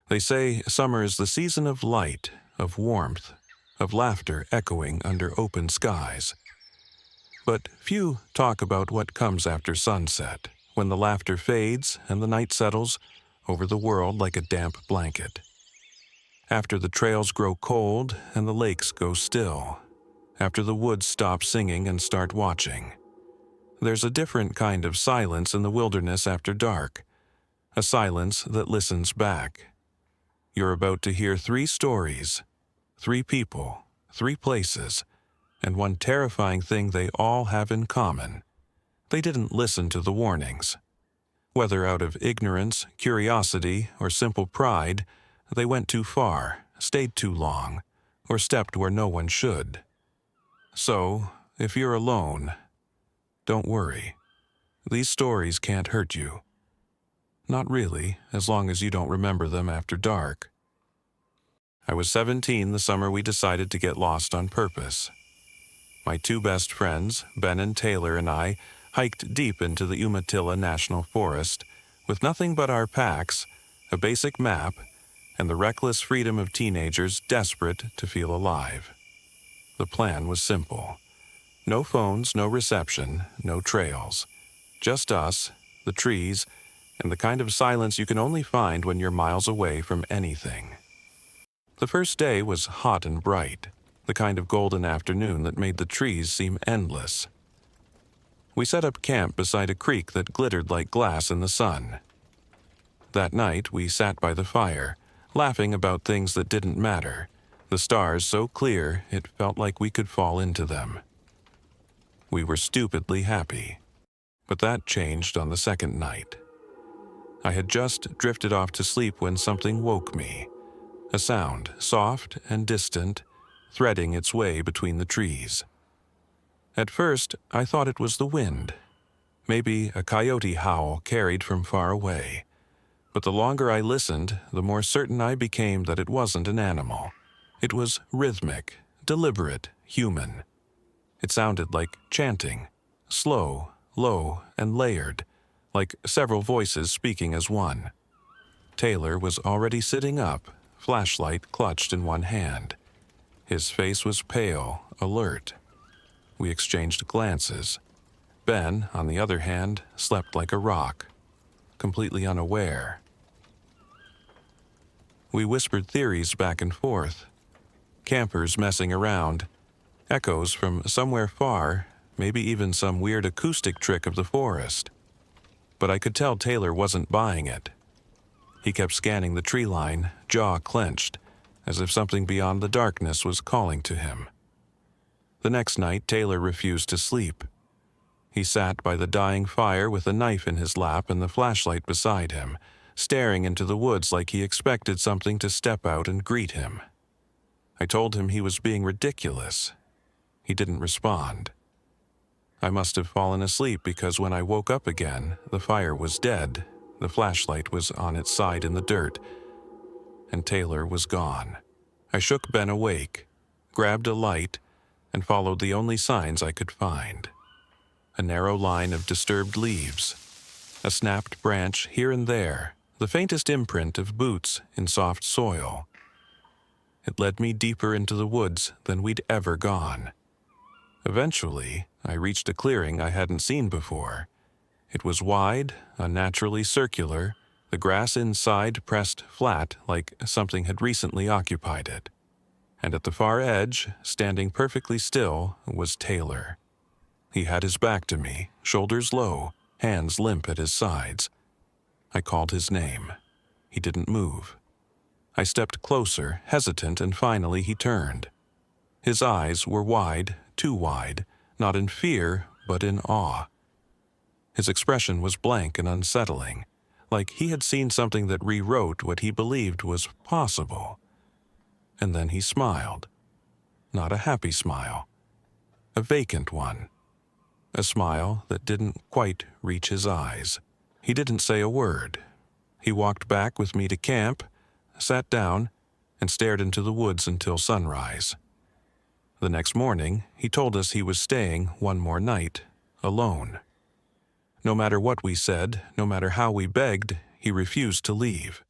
They say summer is the season of light, of warmth, of laughter echoing under open skies. But few talk about what comes after sunset, when the laughter fades and the night settles over the world like a damp blanket. After the trails grow cold and the lakes go still. After the woods stop singing and start watching. There's a different kind of silence in the wilderness after dark. A silence that listens back. You're about to hear 3 stories, 3 people, 3 places, and one terrifying thing they all have in common. They didn't listen to the warnings. Whether out of ignorance, curiosity, or simple pride, they went too far, stayed too long, or stepped where no one should. So, if you're alone, don't worry. These stories can't hurt you. Not really, as long as you don't remember them after dark. I was 17 the summer we decided to get lost on purpose. My 2 best friends, Ben and Taylor, and I hiked deep into the Umatilla National Forest with nothing but our packs, a basic map, and the reckless freedom of teenagers desperate to feel alive. The plan was simple. No phones, no reception, no trails. Just us, the trees, and the kind of silence you can only find when you're miles away from anything. The first day was hot and bright, the kind of golden afternoon that made the trees seem endless. We set up camp beside a creek that glittered like glass in the sun. That night, we sat by the fire, laughing about things that didn't matter, the stars so clear it felt like we could fall into them. We were stupidly happy. But that changed on the second night. I had just drifted off to sleep when something woke me. A sound, soft and distant, threading its way between the trees. At first, I thought it was the wind. Maybe a coyote howl carried from far away. But the longer I listened, the more certain I became that it wasn't an animal. It was rhythmic, deliberate, human. It sounded like chanting, slow, low, and layered, like several voices speaking as one. Taylor was already sitting up, flashlight clutched in one hand. His face was pale, alert. We exchanged glances. Ben, on the other hand, slept like a rock, completely unaware. We whispered theories back and forth. Campers messing around, echoes from somewhere far, maybe even some weird acoustic trick of the forest. But I could tell Taylor wasn't buying it. He kept scanning the tree line, jaw clenched, as if something beyond the darkness was calling to him. The next night, Taylor refused to sleep. He sat by the dying fire with a knife in his lap and the flashlight beside him, staring into the woods like he expected something to step out and greet him. I told him he was being ridiculous. He didn't respond. I must have fallen asleep because when I woke up again, the fire was dead, the flashlight was on its side in the dirt, and Taylor was gone. I shook Ben awake, grabbed a light, and followed the only signs I could find. A narrow line of disturbed leaves, a snapped branch here and there, the faintest imprint of boots in soft soil. It led me deeper into the woods than we'd ever gone. Eventually, I reached a clearing I hadn't seen before. It was wide, unnaturally circular, the grass inside pressed flat like something had recently occupied it. And at the far edge, standing perfectly still, was Taylor. He had his back to me, shoulders low, hands limp at his sides. I called his name. He didn't move. I stepped closer, hesitant, and finally he turned. His eyes were wide, too wide, not in fear, but in awe. His expression was blank and unsettling, like he had seen something that rewrote what he believed was possible. And then he smiled. Not a happy smile. A vacant one. A smile that didn't quite reach his eyes. He didn't say a word. He walked back with me to camp, sat down, and stared into the woods until sunrise. The next morning, he told us he was staying one more night, alone. No matter what we said, no matter how we begged, he refused to leave.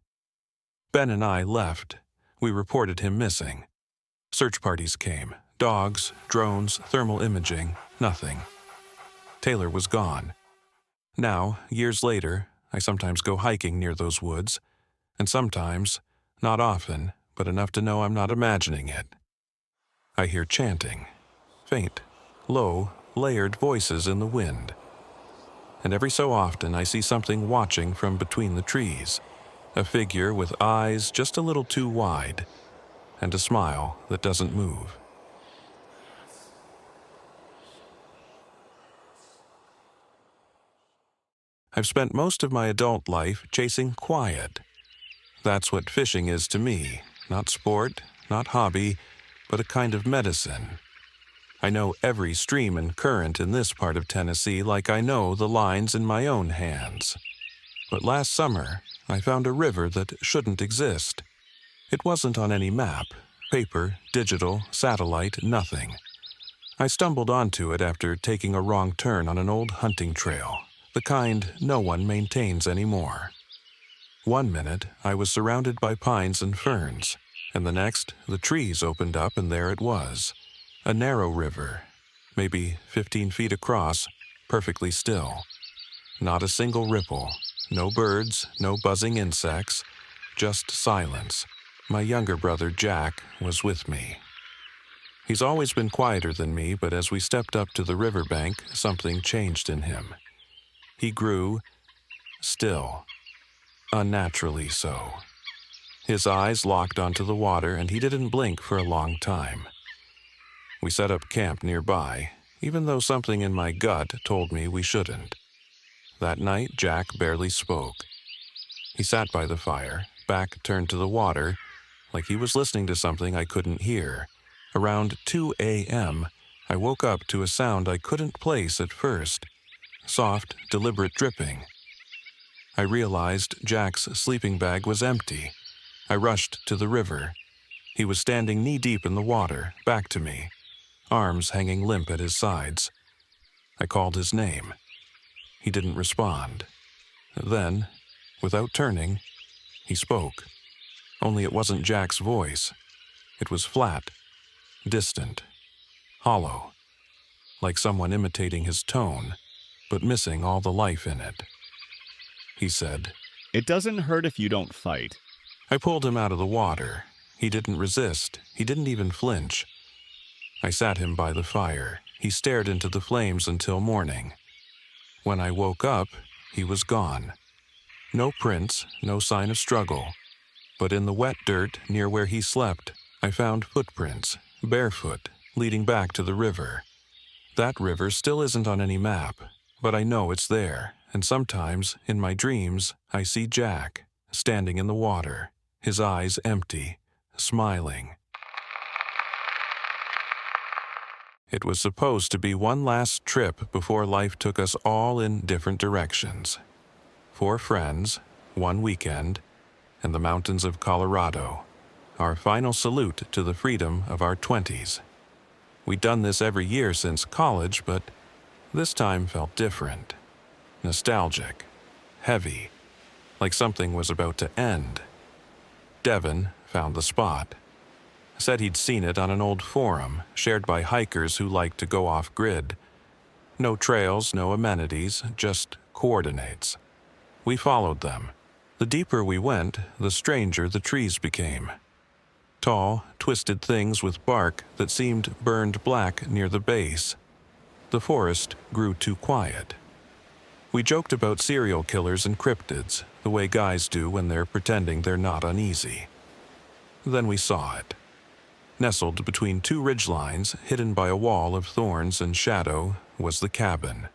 Ben and I left. We reported him missing. Search parties came. Dogs, drones, thermal imaging, nothing. Taylor was gone. Now, years later, I sometimes go hiking near those woods, and sometimes, not often, but enough to know I'm not imagining it. I hear chanting, faint, low, layered voices in the wind. And every so often I see something watching from between the trees, a figure with eyes just a little too wide, and a smile that doesn't move. I've spent most of my adult life chasing quiet. That's what fishing is to me, not sport, not hobby, but a kind of medicine. I know every stream and current in this part of Tennessee like I know the lines in my own hands. But last summer, I found a river that shouldn't exist. It wasn't on any map, paper, digital, satellite, nothing. I stumbled onto it after taking a wrong turn on an old hunting trail, the kind no one maintains anymore. One minute, I was surrounded by pines and ferns, and the next, the trees opened up and there it was. A narrow river, maybe 15 feet across, perfectly still. Not a single ripple, no birds, no buzzing insects, just silence. My younger brother, Jack, was with me. He's always been quieter than me, but as we stepped up to the riverbank, something changed in him. He grew still, unnaturally so. His eyes locked onto the water, and he didn't blink for a long time. We set up camp nearby, even though something in my gut told me we shouldn't. That night, Jack barely spoke. He sat by the fire, back turned to the water, like he was listening to something I couldn't hear. Around 2 a.m., I woke up to a sound I couldn't place at first. Soft, deliberate dripping. I realized Jack's sleeping bag was empty. I rushed to the river. He was standing knee-deep in the water, back to me, arms hanging limp at his sides. I called his name. He didn't respond. Then, without turning, he spoke. Only it wasn't Jack's voice. It was flat, distant, hollow, like someone imitating his tone, but missing all the life in it. He said, "It doesn't hurt if you don't fight." I pulled him out of the water. He didn't resist. He didn't even flinch. I sat him by the fire. He stared into the flames until morning. When I woke up, he was gone. No prints, no sign of struggle. But in the wet dirt near where he slept, I found footprints, barefoot, leading back to the river. That river still isn't on any map, but I know it's there, and sometimes, in my dreams, I see Jack, standing in the water, his eyes empty, smiling. It was supposed to be one last trip before life took us all in different directions. 4 friends, 1 weekend, and the mountains of Colorado. Our final salute to the freedom of our 20s. We'd done this every year since college, but this time felt different. Nostalgic, heavy, like something was about to end. Devin found the spot. Said he'd seen it on an old forum shared by hikers who liked to go off-grid. No trails, no amenities, just coordinates. We followed them. The deeper we went, the stranger the trees became. Tall, twisted things with bark that seemed burned black near the base. The forest grew too quiet. We joked about serial killers and cryptids, the way guys do when they're pretending they're not uneasy. Then we saw it. Nestled between 2 ridgelines, hidden by a wall of thorns and shadow, was the cabin.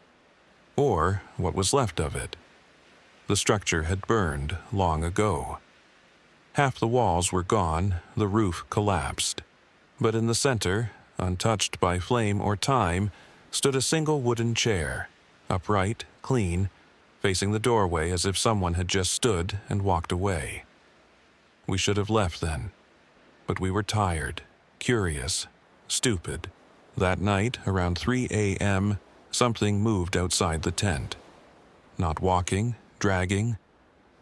Or what was left of it. The structure had burned long ago. Half the walls were gone, the roof collapsed. But in the center, untouched by flame or time, stood a single wooden chair, upright, clean, facing the doorway as if someone had just stood and walked away. We should have left then, but we were tired, curious, stupid. That night, around 3 a.m., something moved outside the tent. Not walking, dragging,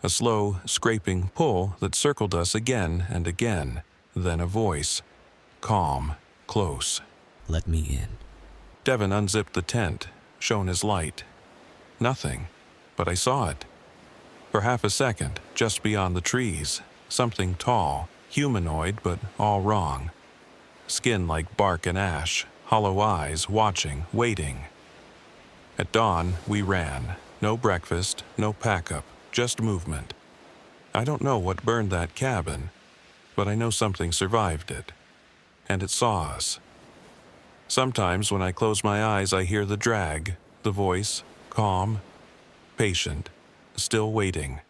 A slow, scraping pull that circled us again and again, then a voice. Calm, close. Let me in. Devin unzipped the tent, shone his light. Nothing, but I saw it. For half a second, just beyond the trees, something tall, humanoid but all wrong. Skin like bark and ash, hollow eyes, watching, waiting. At dawn, we ran. No breakfast, no pack-up, just movement. I don't know what burned that cabin, but I know something survived it. And it saw us. Sometimes when I close my eyes, I hear the drag, the voice, calm, patient, still waiting.